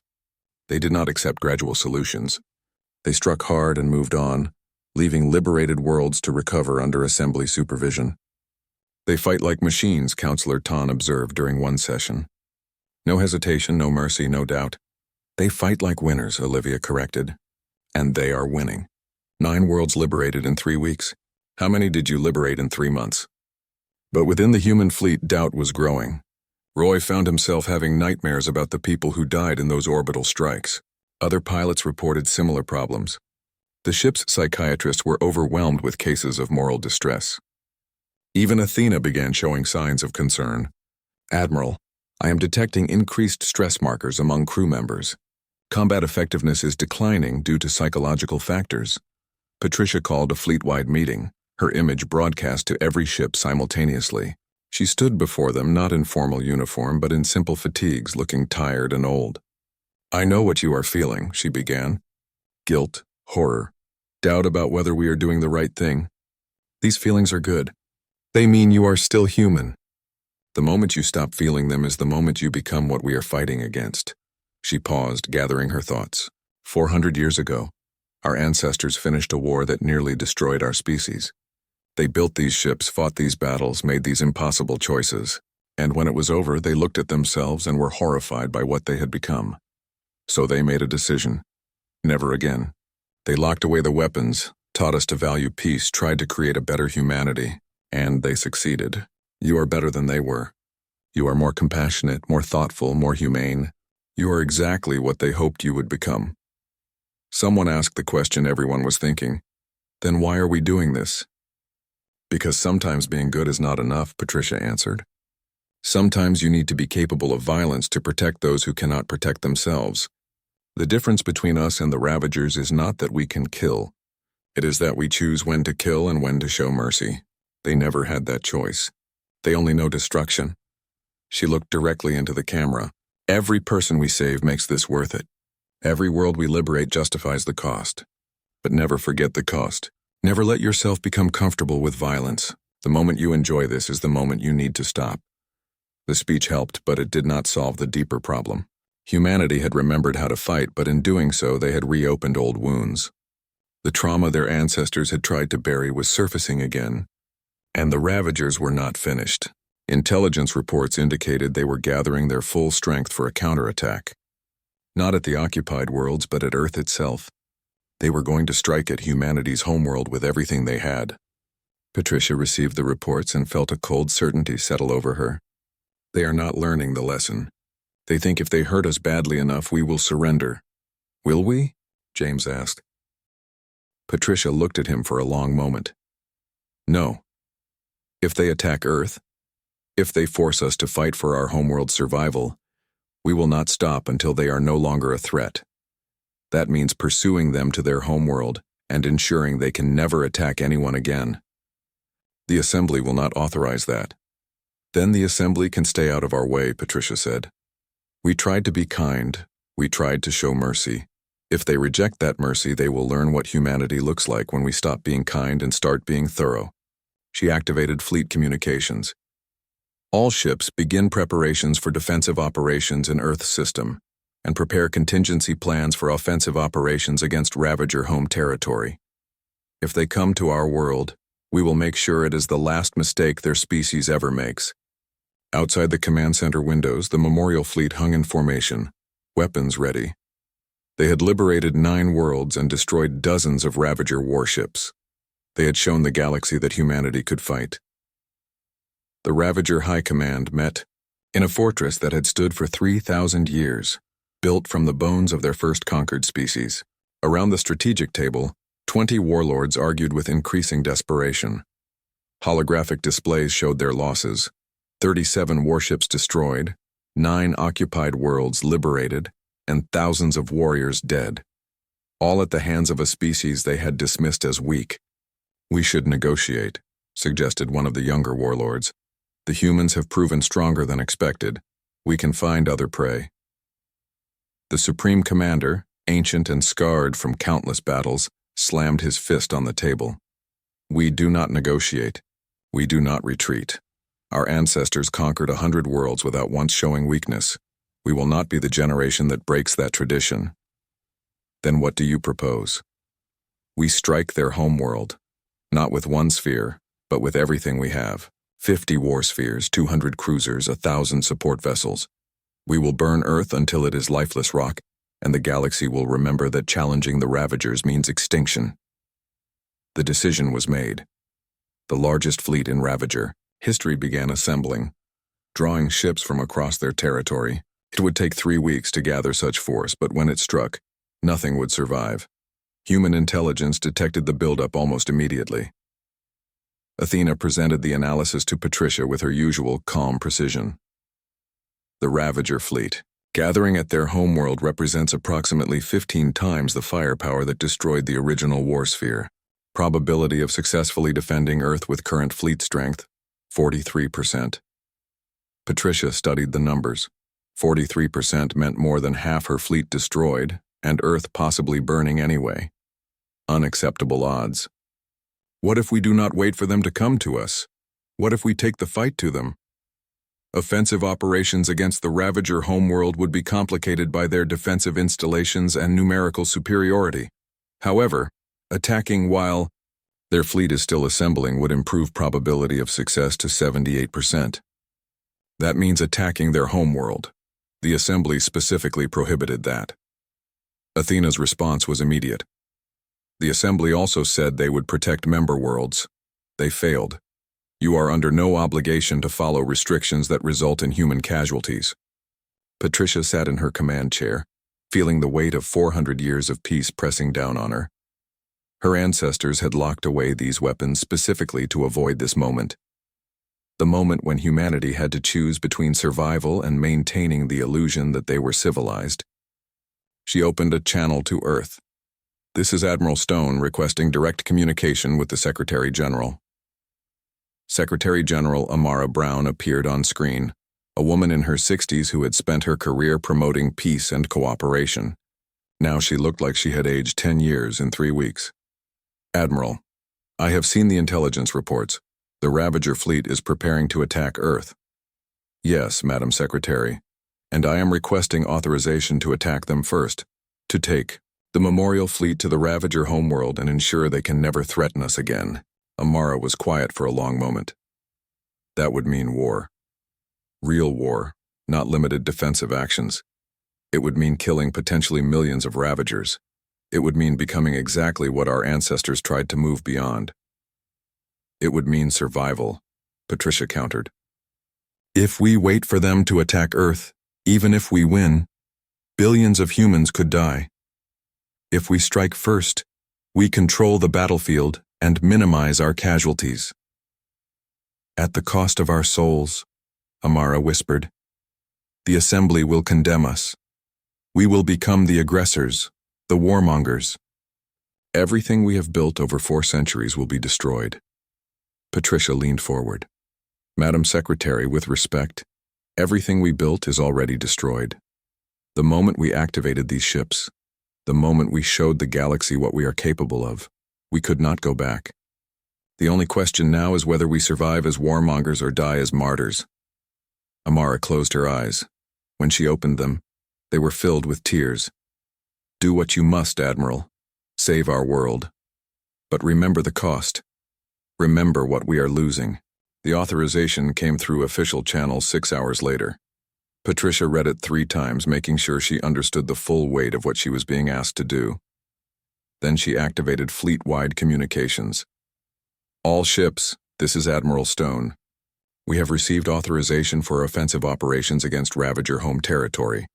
Speaker 1: They did not accept gradual solutions. They struck hard and moved on, leaving liberated worlds to recover under Assembly supervision. They fight like machines, Counselor Tan observed during one session. No hesitation, no mercy, no doubt. They fight like winners, Olivia corrected. And they are winning. 9 worlds liberated in 3 weeks. How many did you liberate in 3 months? But within the human fleet, doubt was growing. Roy found himself having nightmares about the people who died in those orbital strikes. Other pilots reported similar problems. The ship's psychiatrists were overwhelmed with cases of moral distress. Even Athena began showing signs of concern. Admiral, I am detecting increased stress markers among crew members. Combat effectiveness is declining due to psychological factors. Patricia called a fleet-wide meeting, her image broadcast to every ship simultaneously. She stood before them not in formal uniform but in simple fatigues, looking tired and old. I know what you are feeling, she began. Guilt, horror, doubt about whether we are doing the right thing. These feelings are good. They mean you are still human. The moment you stop feeling them is the moment you become what we are fighting against. She paused, gathering her thoughts. 400 years ago, our ancestors finished a war that nearly destroyed our species. They built these ships, fought these battles, made these impossible choices, and when it was over, they looked at themselves and were horrified by what they had become. So they made a decision. Never again. They locked away the weapons, taught us to value peace, tried to create a better humanity, and they succeeded. You are better than they were. You are more compassionate, more thoughtful, more humane. You are exactly what they hoped you would become. Someone asked the question everyone was thinking. Then why are we doing this? Because sometimes being good is not enough, Patricia answered. Sometimes you need to be capable of violence to protect those who cannot protect themselves. The difference between us and the Ravagers is not that we can kill. It is that we choose when to kill and when to show mercy. They never had that choice. They only know destruction. She looked directly into the camera. Every person we save makes this worth it. Every world we liberate justifies the cost. But never forget the cost. Never let yourself become comfortable with violence. The moment you enjoy this is the moment you need to stop. The speech helped, but it did not solve the deeper problem. Humanity had remembered how to fight, but in doing so, they had reopened old wounds. The trauma their ancestors had tried to bury was surfacing again, and the Ravagers were not finished. Intelligence reports indicated they were gathering their full strength for a counterattack. Not at the occupied worlds, but at Earth itself. They were going to strike at humanity's homeworld with everything they had. Patricia received the reports and felt a cold certainty settle over her. They are not learning the lesson. They think if they hurt us badly enough, we will surrender. Will we? James asked. Patricia looked at him for a long moment. No. If they attack Earth, if they force us to fight for our homeworld survival, we will not stop until they are no longer a threat. That means pursuing them to their homeworld and ensuring they can never attack anyone again. The Assembly will not authorize that. Then the Assembly can stay out of our way, Patricia said. We tried to be kind. We tried to show mercy. If they reject that mercy, they will learn what humanity looks like when we stop being kind and start being thorough. She activated fleet communications. All ships begin preparations for defensive operations in Earth's system and prepare contingency plans for offensive operations against Ravager home territory. If they come to our world, we will make sure it is the last mistake their species ever makes. Outside the command center windows, the memorial fleet hung in formation, weapons ready. They had liberated 9 worlds and destroyed dozens of Ravager warships. They had shown the galaxy that humanity could fight. The Ravager High Command met in a fortress that had stood for 3,000 years, built from the bones of their first conquered species. Around the strategic table, 20 warlords argued with increasing desperation. Holographic displays showed their losses: 37 warships destroyed, 9 occupied worlds liberated, and thousands of warriors dead, all at the hands of a species they had dismissed as weak. We should negotiate, suggested one of the younger warlords. The humans have proven stronger than expected. We can find other prey. The Supreme Commander, ancient and scarred from countless battles, slammed his fist on the table. We do not negotiate. We do not retreat. Our ancestors conquered 100 worlds without once showing weakness. We will not be the generation that breaks that tradition. Then what do you propose? We strike their homeworld, not with one sphere, but with everything we have. 50 war spheres, 200 cruisers, 1,000 support vessels. We will burn Earth until it is lifeless rock, and the galaxy will remember that challenging the Ravagers means extinction. The decision was made. The largest fleet in Ravager history began assembling, drawing ships from across their territory. It would take 3 weeks to gather such force, but when it struck, nothing would survive. Human intelligence detected the buildup almost immediately. Athena presented the analysis to Patricia with her usual calm precision. The Ravager fleet, gathering at their homeworld, represents approximately 15 times the firepower that destroyed the original war sphere. Probability of successfully defending Earth with current fleet strength, 43%. Patricia studied the numbers. 43% meant more than half her fleet destroyed, and Earth possibly burning anyway. Unacceptable odds. What if we do not wait for them to come to us? What if we take the fight to them? Offensive operations against the Ravager homeworld would be complicated by their defensive installations and numerical superiority. However, attacking while their fleet is still assembling would improve probability of success to 78%. That means attacking their homeworld. The Assembly specifically prohibited that. Athena's response was immediate. The Assembly also said they would protect member worlds. They failed. You are under no obligation to follow restrictions that result in human casualties. Patricia sat in her command chair, feeling the weight of 400 years of peace pressing down on her. Her ancestors had locked away these weapons specifically to avoid this moment. The moment when humanity had to choose between survival and maintaining the illusion that they were civilized. She opened a channel to Earth. This is Admiral Stone requesting direct communication with the Secretary General. Secretary General Amara Brown appeared on screen, a woman in her 60s who had spent her career promoting peace and cooperation. Now she looked like she had aged 10 years in 3 weeks. Admiral, I have seen the intelligence reports. The Ravager fleet is preparing to attack Earth. Yes, Madam Secretary, and I am requesting authorization to attack them first, to take the memorial fleet to the Ravager homeworld and ensure they can never threaten us again. Amara was quiet for a long moment. That would mean war. Real war, not limited defensive actions. It would mean killing potentially millions of Ravagers. It would mean becoming exactly what our ancestors tried to move beyond. It would mean survival, Patricia countered. If we wait for them to attack Earth, even if we win, billions of humans could die. If we strike first, We control the battlefield and minimize our casualties. At the cost of our souls, Amara whispered. The assembly will condemn us. We will become the aggressors, the warmongers. Everything we have built over 4 centuries will be destroyed. Patricia leaned forward. Madam Secretary, with respect, everything we built is already destroyed. The moment we activated these ships, the moment we showed the galaxy what we are capable of, we could not go back. The only question now is whether we survive as warmongers or die as martyrs. Amara closed her eyes. When she opened them, they were filled with tears. Do what you must, Admiral. Save our world. But remember the cost. Remember what we are losing. The authorization came through official channels 6 hours later. Patricia read it 3 times, making sure she understood the full weight of what she was being asked to do. Then she activated fleet-wide communications. All ships, this is Admiral Stone. We have received authorization for offensive operations against Ravager home territory.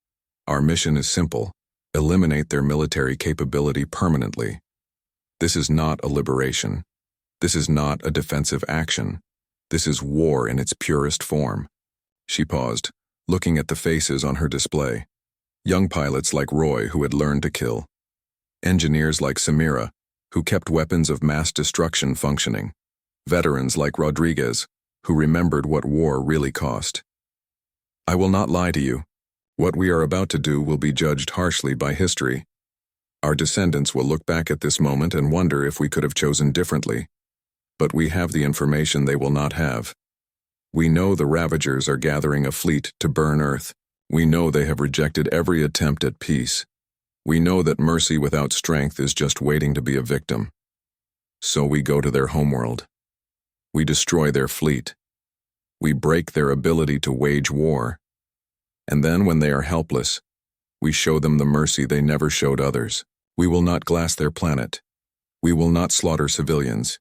Speaker 1: Our mission is simple: eliminate their military capability permanently. This is not a liberation. This is not a defensive action. This is war in its purest form. She paused, looking at the faces on her display. Young pilots like Roy, who had learned to kill. Engineers like Samira, who kept weapons of mass destruction functioning. Veterans like Rodriguez, who remembered what war really cost. I will not lie to you. What we are about to do will be judged harshly by history. Our descendants will look back at this moment and wonder if we could have chosen differently. But we have the information they will not have. We know the Ravagers are gathering a fleet to burn Earth. We know they have rejected every attempt at peace. We know that mercy without strength is just waiting to be a victim. So we go to their homeworld. We destroy their fleet. We break their ability to wage war. And then when they are helpless, we show them the mercy they never showed others. We will not glass their planet. We will not slaughter civilians.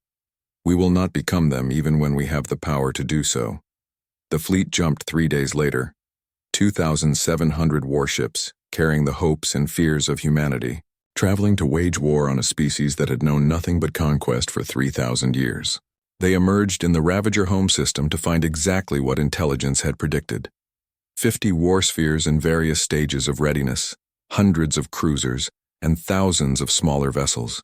Speaker 1: We will not become them even when we have the power to do so. The fleet jumped 3 days later. 2,700 warships, carrying the hopes and fears of humanity, traveling to wage war on a species that had known nothing but conquest for 3,000 years. They emerged in the Ravager home system to find exactly what intelligence had predicted. 50 war spheres in various stages of readiness, hundreds of cruisers, and thousands of smaller vessels.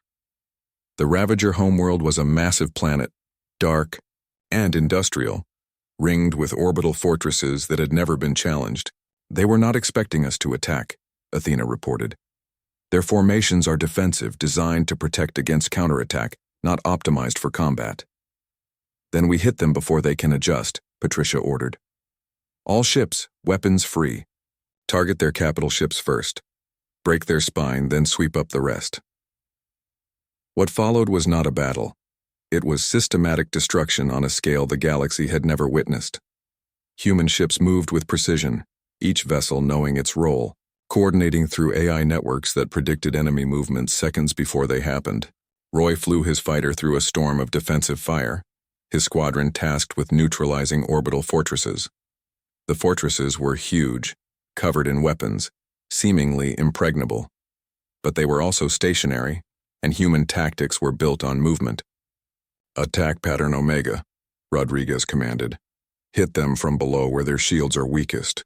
Speaker 1: The Ravager homeworld was a massive planet, dark and industrial, ringed with orbital fortresses that had never been challenged. They were not expecting us to attack, Athena reported. Their formations are defensive, designed to protect against counterattack, not optimized for combat. Then we hit them before they can adjust, Patricia ordered. All ships, weapons free. Target their capital ships first. Break their spine, then sweep up the rest. What followed was not a battle. It was systematic destruction on a scale the galaxy had never witnessed. Human ships moved with precision, each vessel knowing its role, coordinating through AI networks that predicted enemy movements seconds before they happened. Roy flew his fighter through a storm of defensive fire, his squadron tasked with neutralizing orbital fortresses. The fortresses were huge, covered in weapons, seemingly impregnable. But they were also stationary, and human tactics were built on movement. Attack pattern Omega, Rodriguez commanded. Hit them from below where their shields are weakest.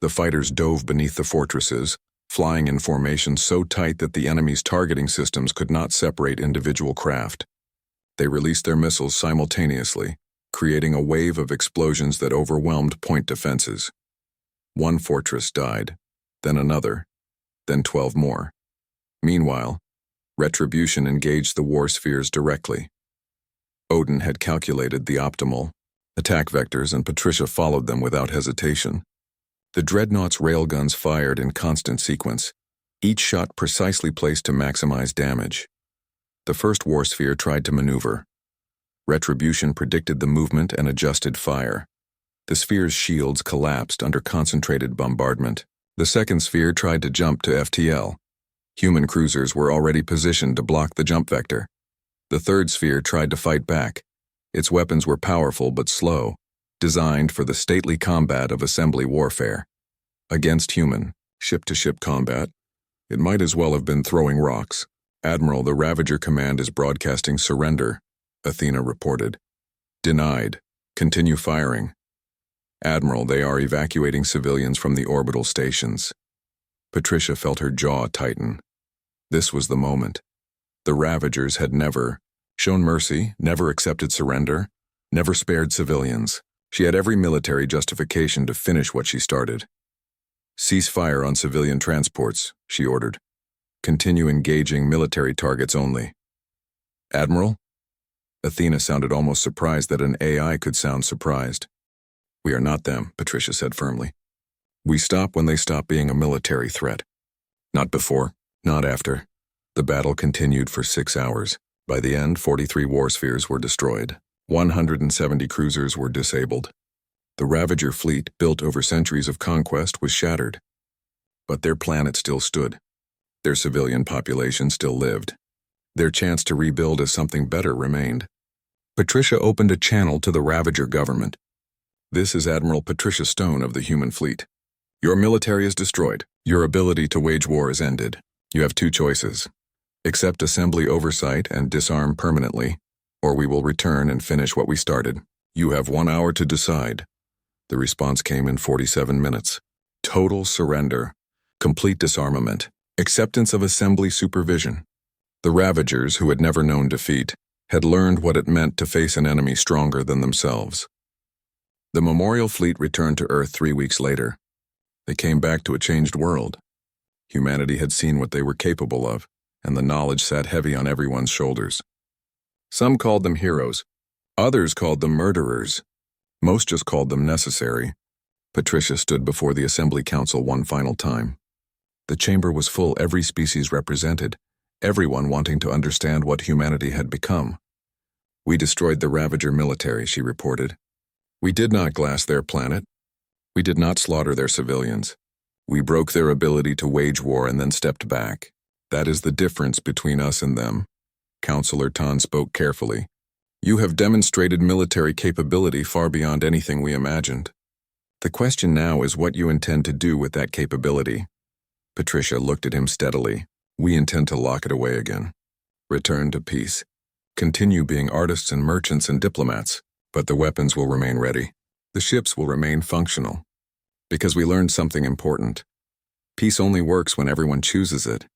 Speaker 1: The fighters dove beneath the fortresses, flying in formation so tight that the enemy's targeting systems could not separate individual craft. They released their missiles simultaneously, creating a wave of explosions that overwhelmed point defenses. One fortress died, then another, then 12 more. Meanwhile, Retribution engaged the war spheres directly. Odin had calculated the optimal attack vectors, and Patricia followed them without hesitation. The Dreadnought's railguns fired in constant sequence, each shot precisely placed to maximize damage. The first war sphere tried to maneuver. Retribution predicted the movement and adjusted fire. The sphere's shields collapsed under concentrated bombardment. The second sphere tried to jump to FTL. Human cruisers were already positioned to block the jump vector. The third sphere tried to fight back. Its weapons were powerful but slow, designed for the stately combat of assembly warfare. Against human, ship-to-ship combat, it might as well have been throwing rocks. "Admiral, the Ravager Command is broadcasting surrender," Athena reported. "Denied. Continue firing." "Admiral, they are evacuating civilians from the orbital stations." Patricia felt her jaw tighten. This was the moment. The Ravagers had never shown mercy, never accepted surrender, never spared civilians. She had every military justification to finish what she started. "Cease fire on civilian transports," she ordered. "Continue engaging military targets only." "Admiral?" Athena sounded almost surprised that an AI could sound surprised. "We are not them," Patricia said firmly. "We stop when they stop being a military threat. Not before, not after." The battle continued for 6 hours. By the end, 43 war spheres were destroyed. 170 cruisers were disabled. The Ravager fleet, built over centuries of conquest, was shattered. But their planet still stood. Their civilian population still lived. Their chance to rebuild as something better remained. Patricia opened a channel to the Ravager government. "This is Admiral Patricia Stone of the human fleet. Your military is destroyed. Your ability to wage war is ended. You have 2 choices. Accept assembly oversight and disarm permanently, or we will return and finish what we started. You have 1 hour to decide." The response came in 47 minutes. Total surrender. Complete disarmament. Acceptance of assembly supervision. The Ravagers, who had never known defeat, had learned what it meant to face an enemy stronger than themselves. The Memorial Fleet returned to Earth 3 weeks later. They came back to a changed world. Humanity had seen what they were capable of, and the knowledge sat heavy on everyone's shoulders. Some called them heroes. Others called them murderers. Most just called them necessary. Patricia stood before the Assembly Council one final time. The chamber was full, every species represented, everyone wanting to understand what humanity had become. "We destroyed the Ravager military," she reported. "We did not glass their planet. We did not slaughter their civilians. We broke their ability to wage war and then stepped back. That is the difference between us and them." Counselor Tan spoke carefully. "You have demonstrated military capability far beyond anything we imagined. The question now is what you intend to do with that capability." Patricia looked at him steadily. "We intend to lock it away again. Return to peace. Continue being artists and merchants and diplomats, but the weapons will remain ready. The ships will remain functional. Because we learned something important. Peace only works when everyone chooses it.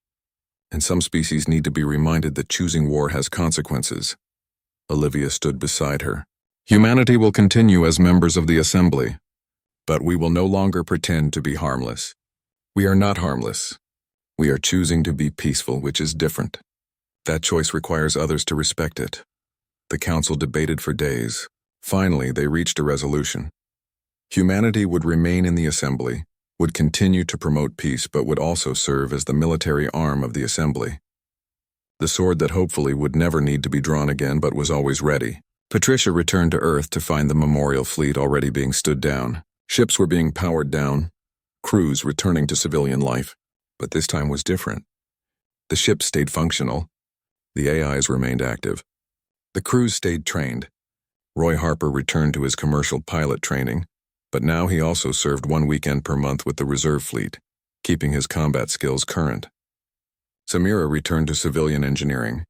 Speaker 1: And some species need to be reminded that choosing war has consequences." Olivia stood beside her. "Humanity will continue as members of the Assembly, but we will no longer pretend to be harmless. We are not harmless. We are choosing to be peaceful, which is different. That choice requires others to respect it." The council debated for days. Finally, they reached a resolution. Humanity would remain in the Assembly, would continue to promote peace, but would also serve as the military arm of the Assembly. The sword that hopefully would never need to be drawn again but was always ready. Patricia returned to Earth to find the Memorial Fleet already being stood down. Ships were being powered down, crews returning to civilian life, but this time was different. The ships stayed functional. The AIs remained active. The crews stayed trained. Roy Harper returned to his commercial pilot training, but now he also served 1 weekend per month with the reserve fleet, keeping his combat skills current. Samira returned to civilian engineering,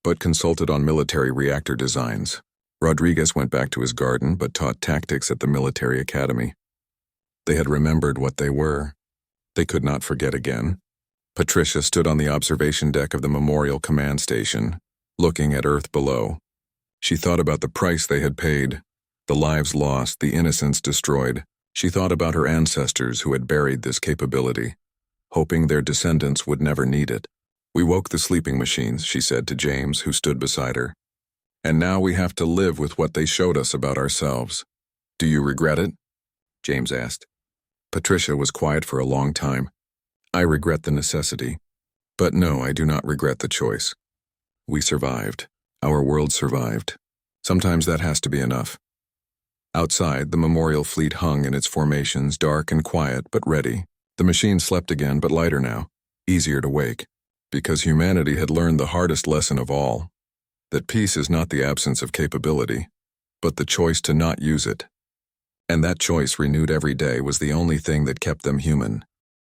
Speaker 1: but consulted on military reactor designs. Rodriguez went back to his garden, but taught tactics at the military academy. They had remembered what they were. They could not forget again. Patricia stood on the observation deck of the Memorial Command Station, looking at Earth below. She thought about the price they had paid, the lives lost, the innocents destroyed. She thought about her ancestors who had buried this capability, hoping their descendants would never need it. "We woke the sleeping machines," she said to James, who stood beside her. "And now we have to live with what they showed us about ourselves. Do you regret it?" James asked. Patricia was quiet for a long time. "I regret the necessity. But no, I do not regret the choice. We survived. Our world survived. Sometimes that has to be enough." Outside, the Memorial Fleet hung in its formations, dark and quiet, but ready. The machine slept again, but lighter now, easier to wake. Because humanity had learned the hardest lesson of all, that peace is not the absence of capability, but the choice to not use it. And that choice, renewed every day, was the only thing that kept them human.